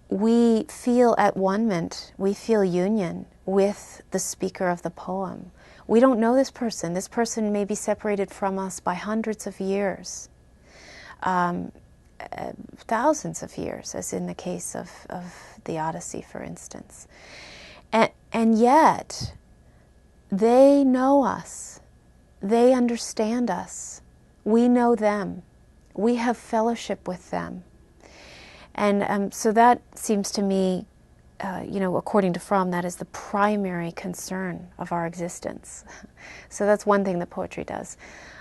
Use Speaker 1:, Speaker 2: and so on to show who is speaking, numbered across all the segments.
Speaker 1: we feel at one-ment, we feel union with the speaker of the poem. We don't know this person. This person may be separated from us by hundreds of years, thousands of years, as in the case of the Odyssey, for instance. And yet, they know us. They understand us. We know them. We have fellowship with them. And so that seems to me, according to Fromm, that is the primary concern of our existence. So that's one thing that poetry does.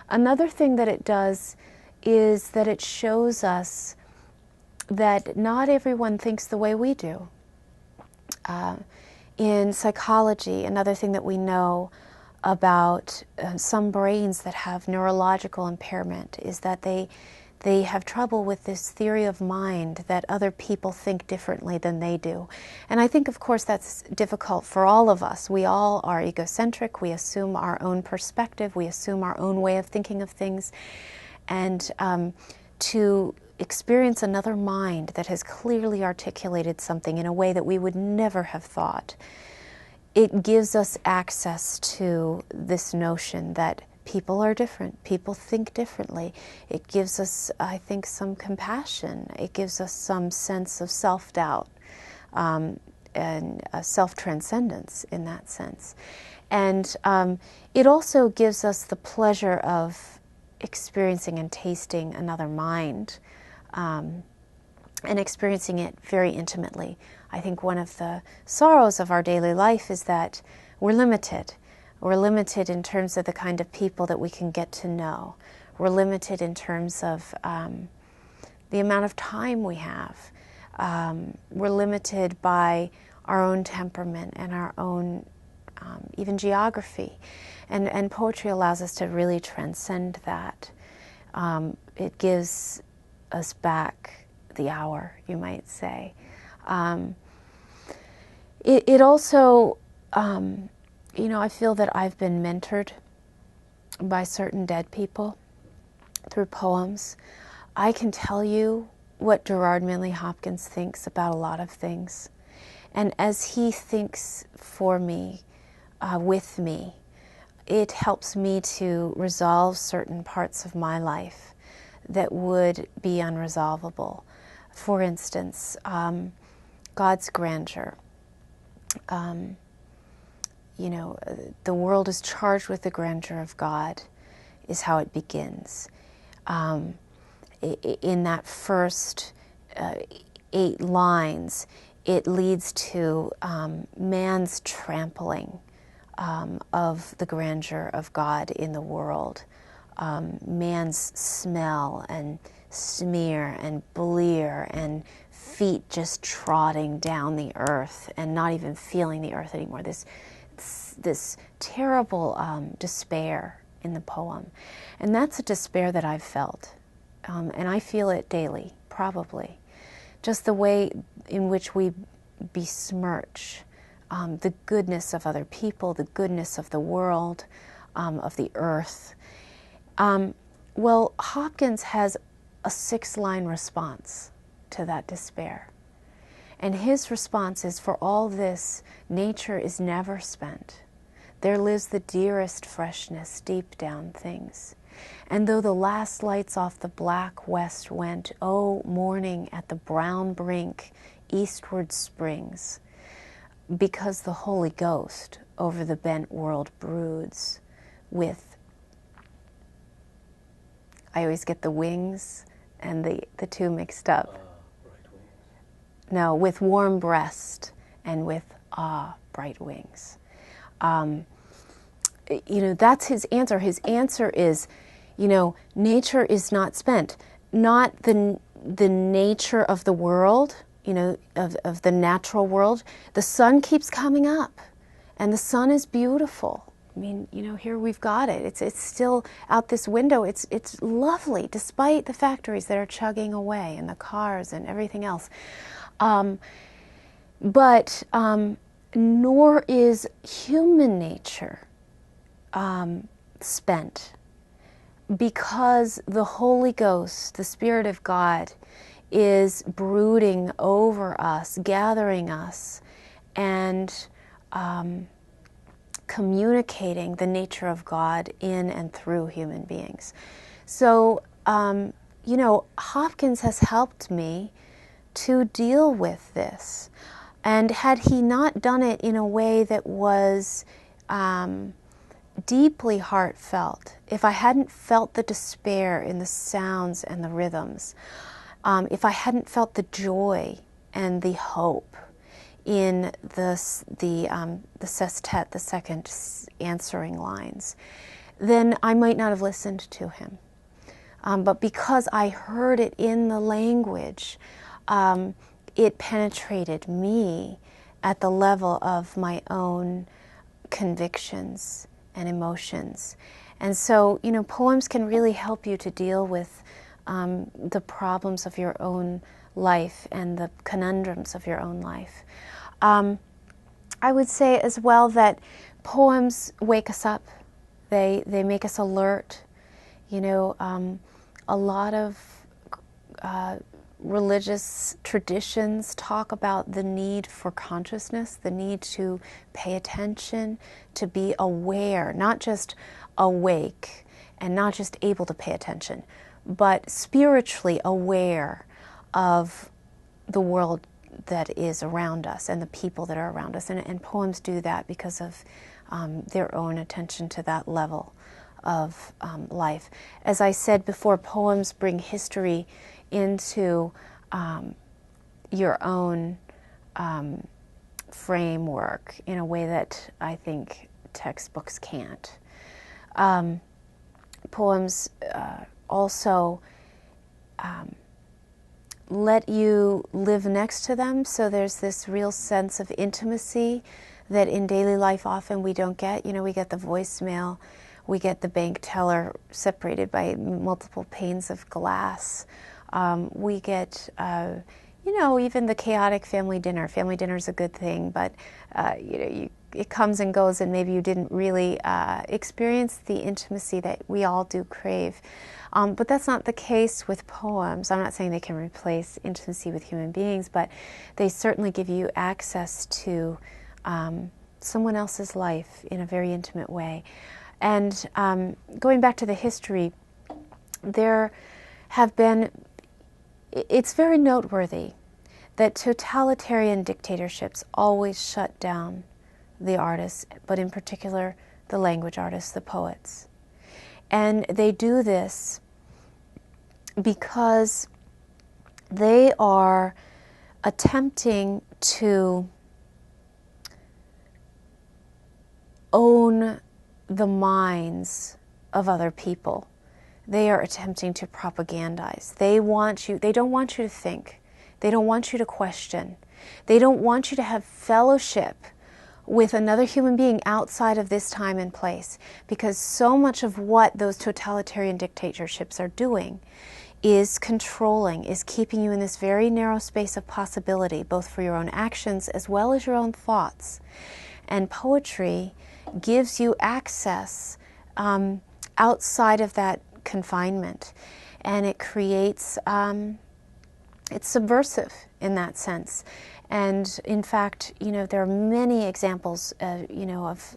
Speaker 1: Another thing that it does is that it shows us that not everyone thinks the way we do. In psychology, another thing that we know about some brains that have neurological impairment is that they have trouble with this theory of mind that other people think differently than they do. And I think, of course, that's difficult for all of us. We all are egocentric. We assume our own perspective. We assume our own way of thinking of things. And to experience another mind that has clearly articulated something in a way that we would never have thought, it gives us access to this notion that people are different, people think differently. It gives us, I think, some compassion. It gives us some sense of self-doubt and self-transcendence in that sense. And it also gives us the pleasure of experiencing and tasting another mind, and experiencing it very intimately. I think one of the sorrows of our daily life is that we're limited. We're limited in terms of the kind of people that we can get to know. We're limited in terms of the amount of time we have. We're limited by our own temperament and our own even geography. And poetry allows us to really transcend that. It gives us back the hour, you might say. It also, I feel that I've been mentored by certain dead people through poems. I can tell you what Gerard Manley Hopkins thinks about a lot of things. And as he thinks for me, with me, it helps me to resolve certain parts of my life that would be unresolvable. For instance, God's grandeur. The world is charged with the grandeur of God, is how it begins. In that first 8 lines, it leads to man's trampling of the grandeur of God in the world. Man's smell and smear and blear and feet just trotting down the earth and not even feeling the earth anymore. This terrible despair in the poem. And that's a despair that I've felt. And I feel it daily, probably. Just the way in which we besmirch the goodness of other people, the goodness of the world, of the earth. Well, Hopkins has a 6-line response to that despair. And his response is, for all this, nature is never spent. There lives the dearest freshness deep down things. And though the last lights off the black west went, oh, morning at the brown brink eastward springs, because the Holy Ghost over the bent world broods with, I always get the wings and the two mixed up.
Speaker 2: Bright wings.
Speaker 1: No, with warm breast and with bright wings. That's his answer. His answer is, nature is not spent. Not the nature of the world, of the natural world. The sun keeps coming up, and the sun is beautiful. I mean, here we've got it. It's still out this window. It's lovely, despite the factories that are chugging away and the cars and everything else. But nor is human nature spent, because the Holy Ghost, the Spirit of God, is brooding over us, gathering us, and communicating the nature of God in and through human beings. So, Hopkins has helped me to deal with this. And had he not done it in a way that was deeply heartfelt, if I hadn't felt the despair in the sounds and the rhythms, if I hadn't felt the joy and the hope in the sestet, the second answering lines, then I might not have listened to him. But because I heard it in the language, it penetrated me at the level of my own convictions and emotions. And so, poems can really help you to deal with the problems of your own life and the conundrums of your own life. I would say as well that poems wake us up. They make us alert. A lot of religious traditions talk about the need for consciousness, the need to pay attention, to be aware, not just awake and not just able to pay attention, but spiritually aware of the world that is around us and the people that are around us. And poems do that because of their own attention to that level of life. As I said before, poems bring history into your own framework in a way that I think textbooks can't. Poems also let you live next to them, so there's this real sense of intimacy that in daily life often we don't get. We get the voicemail, we get the bank teller separated by multiple panes of glass. We get, even the chaotic family dinner. Family dinner is a good thing, but it comes and goes, and maybe you didn't really experience the intimacy that we all do crave. But that's not the case with poems. I'm not saying they can replace intimacy with human beings, but they certainly give you access to someone else's life in a very intimate way. And going back to the history, there have been, it's very noteworthy that totalitarian dictatorships always shut down the artists, but in particular the language artists, the poets. And they do this because they are attempting to own the minds of other people. They are attempting to propagandize. They don't want you to think. They don't want you to question. They don't want you to have fellowship with another human being outside of this time and place, because so much of what those totalitarian dictatorships are doing is controlling, is keeping you in this very narrow space of possibility, both for your own actions as well as your own thoughts. And poetry gives you access outside of that confinement, and it creates, it's subversive in that sense. And in fact, there are many examples, of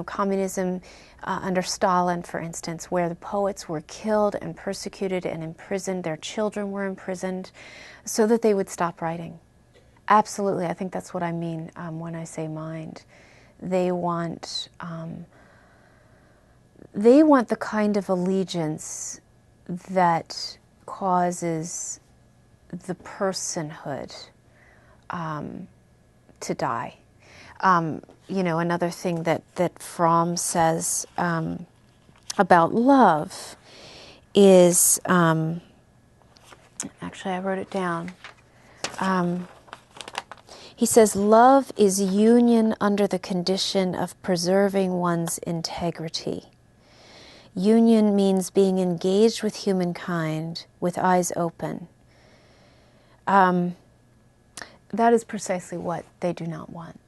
Speaker 1: communism under Stalin, for instance, where the poets were killed and persecuted and imprisoned. Their children were imprisoned so that they would stop writing. Absolutely, I think that's what I mean when I say mind. They want the kind of allegiance that causes the personhood to die. Another thing that Fromm says about love is, actually I wrote it down. He says, love is union under the condition of preserving one's integrity. Union means being engaged with humankind with eyes open. That is precisely what they do not want.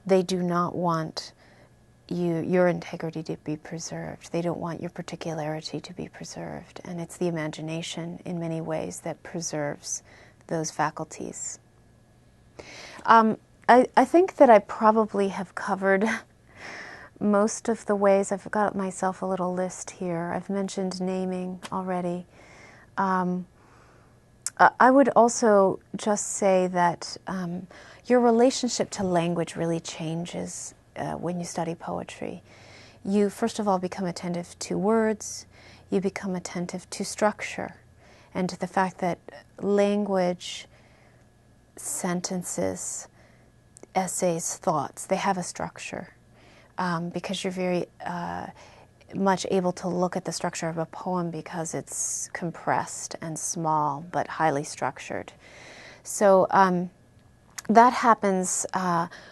Speaker 1: They do not want your integrity to be preserved. They don't want your particularity to be preserved. And it's the imagination in many ways that preserves those faculties. I think that I probably have covered most of the ways. I've got myself a little list here. I've mentioned naming already. I would also just say that your relationship to language really changes when you study poetry. You, first of all, become attentive to words. You become attentive to structure and to the fact that language, sentences, essays, thoughts, they have a structure. Because you're very much able to look at the structure of a poem because it's compressed and small but highly structured. So that happens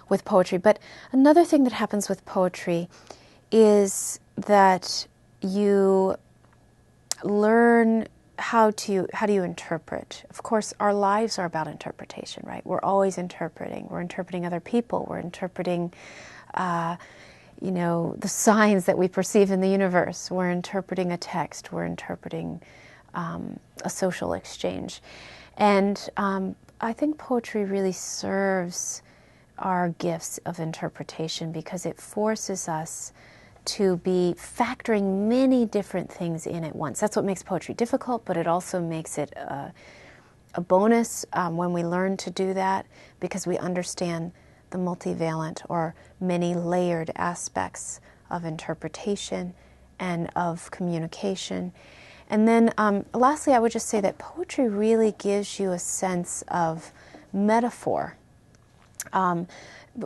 Speaker 1: with poetry. But another thing that happens with poetry is that you learn how do you interpret. Of course, our lives are about interpretation, right? We're always interpreting. We're interpreting other people. We're interpreting the signs that we perceive in the universe. We're interpreting a text. We're interpreting a social exchange. And I think poetry really serves our gifts of interpretation because it forces us to be factoring many different things in at once. That's what makes poetry difficult, but it also makes it a bonus when we learn to do that because we understand the multivalent or many layered aspects of interpretation and of communication. And then lastly, I would just say that poetry really gives you a sense of metaphor.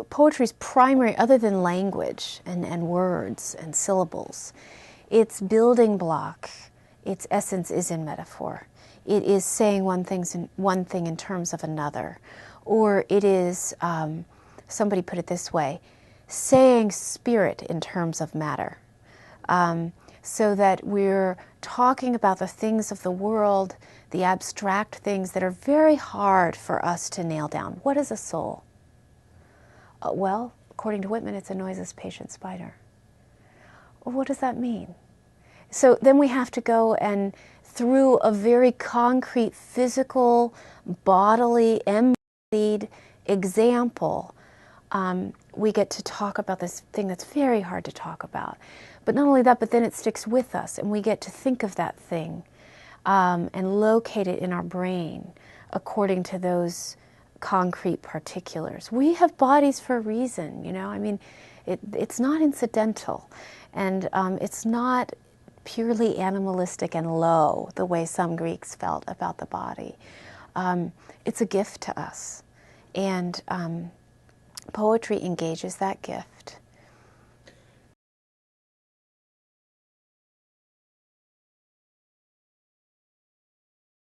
Speaker 1: Poetry's primary, other than language and words and syllables, its building block, its essence is in metaphor. It is saying one thing in terms of another. Or it is, somebody put it this way, saying spirit in terms of matter. So that we're talking about the things of the world, the abstract things that are very hard for us to nail down. What is a soul? Well, according to Whitman, it's a noiseless, patient spider. Well, what does that mean? So then we have to go and through a very concrete, physical, bodily, embodied example, we get to talk about this thing that's very hard to talk about. But not only that, but then it sticks with us, and we get to think of that thing and locate it in our brain according to those concrete particulars. We have bodies for a reason, I mean, it's not incidental, and it's not purely animalistic and low, the way some Greeks felt about the body. It's a gift to us, and poetry engages that gift.